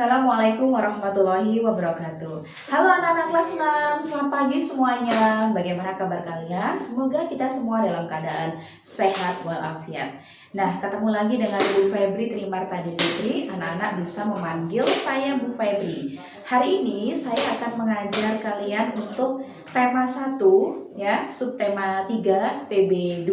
Assalamualaikum warahmatullahi wabarakatuh. Halo anak-anak kelas 6, selamat pagi semuanya. Bagaimana kabar kalian? Semoga kita semua dalam keadaan sehat walafiat. Nah, ketemu lagi dengan Bu Febri Trimartadi Putri. Anak-anak bisa memanggil saya Bu Febri. Hari ini saya akan mengajar kalian untuk tema 1 ya, subtema 3 PB2.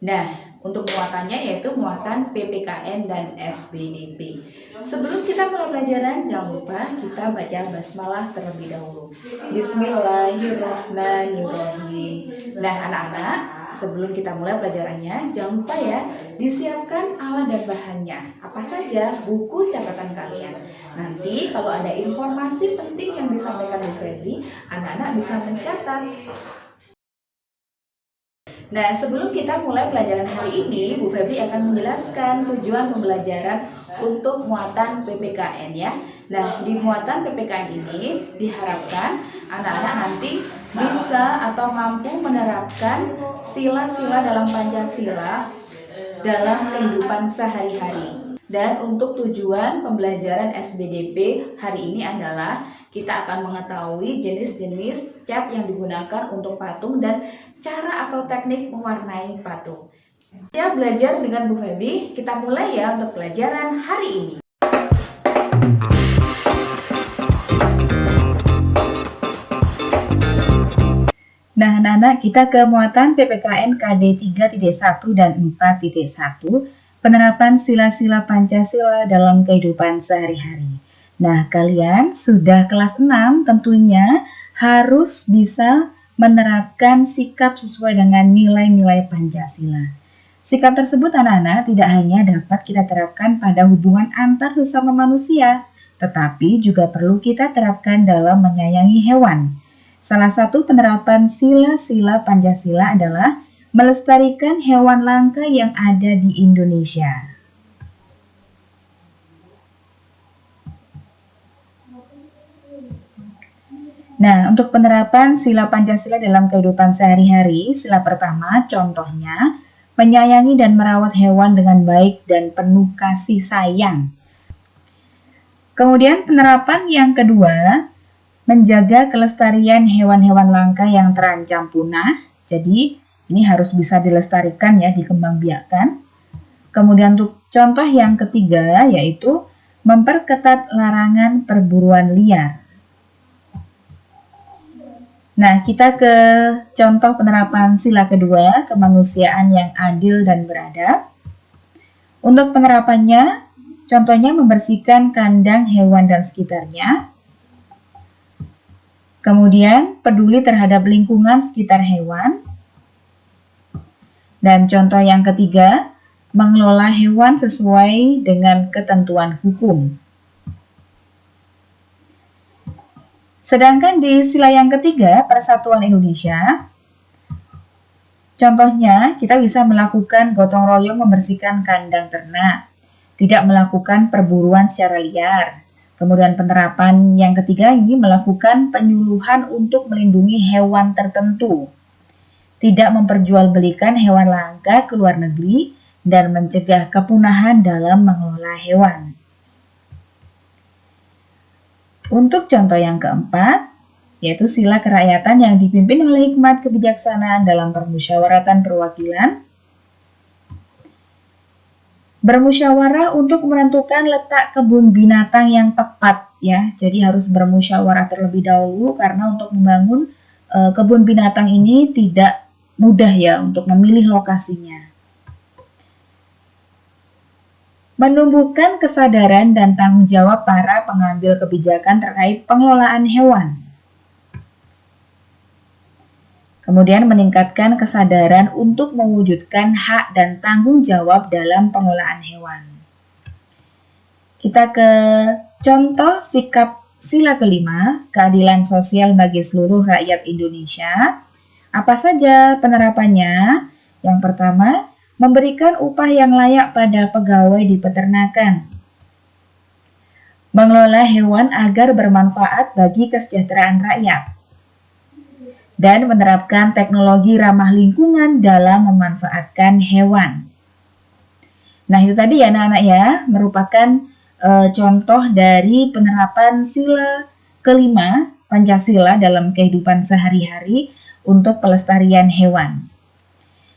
Nah, untuk muatannya yaitu muatan PPKN dan SBDP. Sebelum kita mulai pelajaran, jangan lupa kita baca basmalah terlebih dahulu. Bismillahirrahmanirrahim. Nah, anak-anak, sebelum kita mulai pelajarannya, jangan lupa ya, disiapkan alat dan bahannya. Apa saja? Buku catatan kalian. Nanti kalau ada informasi penting yang disampaikan Bu Febri, anak-anak bisa mencatat. Nah, sebelum kita mulai pelajaran hari ini, Bu Febri akan menjelaskan tujuan pembelajaran untuk muatan PPKN ya. Nah, di muatan PPKN ini diharapkan anak-anak nanti bisa atau mampu menerapkan sila-sila dalam Pancasila dalam kehidupan sehari-hari. Dan untuk tujuan pembelajaran SBDP hari ini adalah kita akan mengetahui jenis-jenis cat yang digunakan untuk patung dan cara atau teknik mewarnai patung. Siap belajar dengan Bu Febri? Kita mulai ya untuk pelajaran hari ini. Nah, anak-anak, kita ke muatan PPKN KD 3.1 dan 4.1, penerapan sila-sila Pancasila dalam kehidupan sehari-hari. Nah, kalian sudah kelas 6 tentunya harus bisa menerapkan sikap sesuai dengan nilai-nilai Pancasila. Sikap tersebut anak-anak tidak hanya dapat kita terapkan pada hubungan antar sesama manusia, tetapi juga perlu kita terapkan dalam menyayangi hewan. Salah satu penerapan sila-sila Pancasila adalah melestarikan hewan langka yang ada di Indonesia. Nah, untuk penerapan sila Pancasila dalam kehidupan sehari-hari, sila pertama contohnya menyayangi dan merawat hewan dengan baik dan penuh kasih sayang. Kemudian penerapan yang kedua, menjaga kelestarian hewan-hewan langka yang terancam punah. Jadi, ini harus bisa dilestarikan ya, dikembangbiakkan. Kemudian untuk contoh yang ketiga yaitu memperketat larangan perburuan liar. Nah, kita ke contoh penerapan sila kedua, kemanusiaan yang adil dan beradab. Untuk penerapannya, contohnya membersihkan kandang hewan dan sekitarnya. Kemudian, peduli terhadap lingkungan sekitar hewan. Dan contoh yang ketiga, mengelola hewan sesuai dengan ketentuan hukum. Sedangkan di sila yang ketiga, Persatuan Indonesia, contohnya kita bisa melakukan gotong royong membersihkan kandang ternak, tidak melakukan perburuan secara liar. Kemudian penerapan yang ketiga ini melakukan penyuluhan untuk melindungi hewan tertentu, tidak memperjualbelikan hewan langka ke luar negeri, dan mencegah kepunahan dalam mengelola hewan. Untuk contoh yang keempat, yaitu sila kerakyatan yang dipimpin oleh hikmat kebijaksanaan dalam permusyawaratan perwakilan. Bermusyawarah untuk menentukan letak kebun binatang yang tepat ya. Jadi harus bermusyawarah terlebih dahulu karena untuk membangun kebun binatang ini tidak mudah ya untuk memilih lokasinya. Menumbuhkan kesadaran dan tanggung jawab para pengambil kebijakan terkait pengelolaan hewan. Kemudian meningkatkan kesadaran untuk mewujudkan hak dan tanggung jawab dalam pengelolaan hewan. Kita ke contoh sikap sila kelima, keadilan sosial bagi seluruh rakyat Indonesia. Apa saja penerapannya? Yang pertama, memberikan upah yang layak pada pegawai di peternakan. Mengelola hewan agar bermanfaat bagi kesejahteraan rakyat. Dan menerapkan teknologi ramah lingkungan dalam memanfaatkan hewan. Nah, itu tadi ya anak-anak ya, merupakan contoh dari penerapan sila kelima Pancasila dalam kehidupan sehari-hari untuk pelestarian hewan.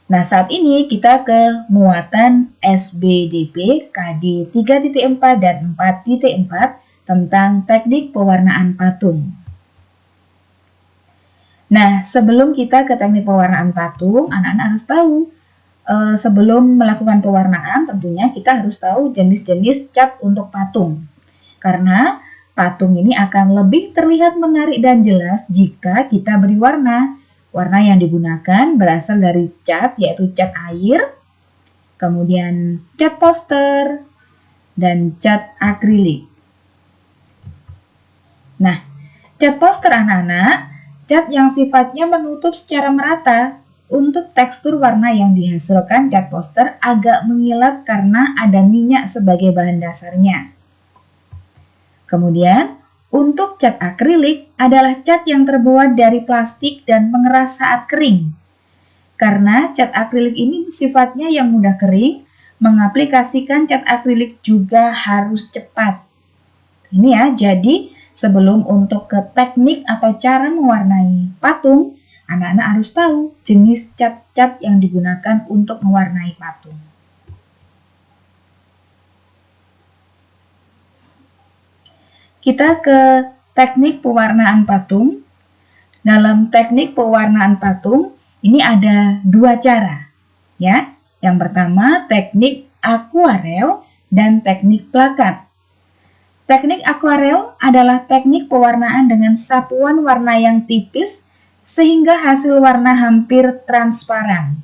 Nah, saat ini kita ke muatan SBDP KD 3.4 dan 4.4 tentang teknik pewarnaan patung. Nah, sebelum kita ke teknik pewarnaan patung, anak-anak harus tahu sebelum melakukan pewarnaan tentunya kita harus tahu jenis-jenis cat untuk patung. Karena patung ini akan lebih terlihat menarik dan jelas jika kita beri warna. Warna yang digunakan berasal dari cat, yaitu cat air, kemudian cat poster, dan cat akrilik. Nah, cat poster anak-anak, cat yang sifatnya menutup secara merata. Untuk tekstur warna yang dihasilkan cat poster agak mengilap karena ada minyak sebagai bahan dasarnya. Kemudian, untuk cat akrilik adalah cat yang terbuat dari plastik dan mengeras saat kering. Karena cat akrilik ini sifatnya yang mudah kering, mengaplikasikan cat akrilik juga harus cepat. Ini ya, jadi sebelum untuk ke teknik atau cara mewarnai patung, anak-anak harus tahu jenis cat-cat yang digunakan untuk mewarnai patung. Kita ke teknik pewarnaan patung. Dalam teknik pewarnaan patung, ini ada dua cara. Ya, yang pertama teknik akuarel dan teknik plakat. Teknik akuarel adalah teknik pewarnaan dengan sapuan warna yang tipis sehingga hasil warna hampir transparan.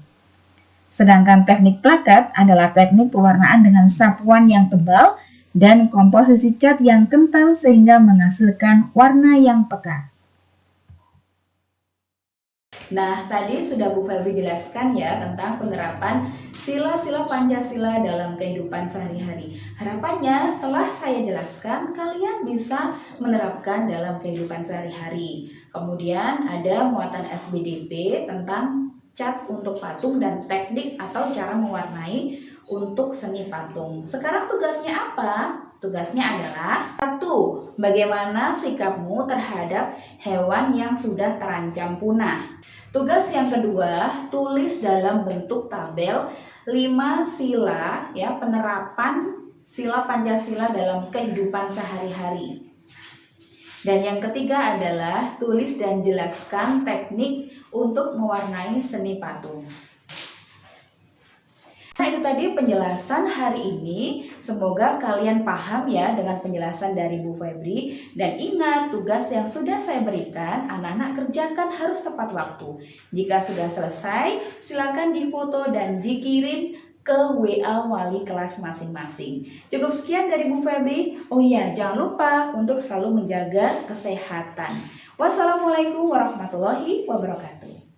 Sedangkan teknik plakat adalah teknik pewarnaan dengan sapuan yang tebal dan komposisi cat yang kental sehingga menghasilkan warna yang pekat. Nah, tadi sudah Bu Febri jelaskan ya tentang penerapan sila-sila Pancasila dalam kehidupan sehari-hari. Harapannya setelah saya jelaskan, kalian bisa menerapkan dalam kehidupan sehari-hari. Kemudian ada muatan SBDP tentang cat untuk patung dan teknik atau cara mewarnai untuk seni patung. Sekarang tugasnya apa? Tugasnya adalah 1. Bagaimana sikapmu terhadap hewan yang sudah terancam punah? Tugas yang kedua, tulis dalam bentuk tabel 5 sila ya penerapan sila Pancasila dalam kehidupan sehari-hari. Dan yang ketiga adalah tulis dan jelaskan teknik untuk mewarnai seni patung. Nah, itu tadi penjelasan hari ini. Semoga kalian paham ya dengan penjelasan dari Bu Febri. Dan ingat, tugas yang sudah saya berikan, anak-anak kerjakan harus tepat waktu. Jika sudah selesai, silakan difoto dan dikirim ke WA wali kelas masing-masing. Cukup sekian dari Bu Febri. Oh iya, jangan lupa untuk selalu menjaga kesehatan. Wassalamualaikum warahmatullahi wabarakatuh.